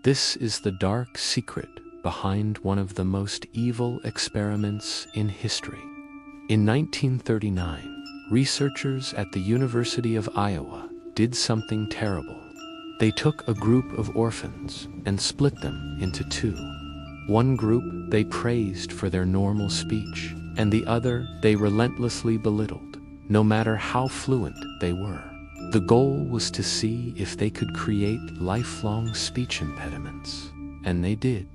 This is the dark secret behind one of the most evil experiments in history. In 1939, researchers at the University of Iowa did something terrible. They took a group of orphans and split them into two. One group they praised for their normal speech, and the other they relentlessly belittled, no matter how fluent they were. The goal was to see if they could create lifelong speech impediments, and they did.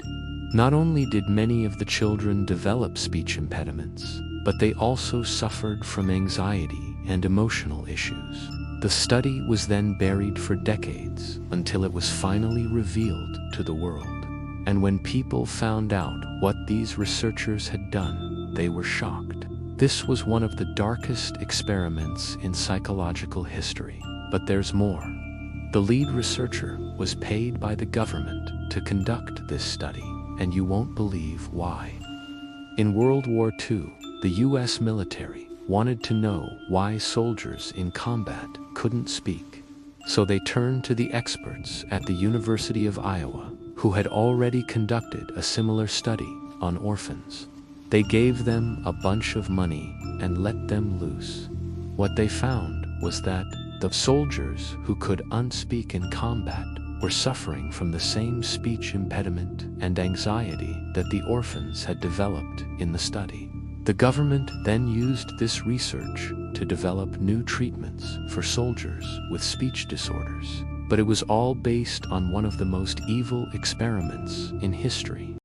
Not only did many of the children develop speech impediments, but they also suffered from anxiety and emotional issues. The study was then buried for decades until it was finally revealed to the world. And when people found out what these researchers had done, they were shocked. This was one of the darkest experiments in psychological history. But there's more. The lead researcher was paid by the government to conduct this study, and you won't believe why. In World War II, the US military wanted to know why soldiers in combat couldn't speak. So they turned to the experts at the University of Iowa, who had already conducted a similar study on orphans. They gave them a bunch of money and let them loose. What they found was that the soldiers who could unspeak in combat were suffering from the same speech impediment and anxiety that the orphans had developed in the study. The government then used this research to develop new treatments for soldiers with speech disorders. But it was all based on one of the most evil experiments in history.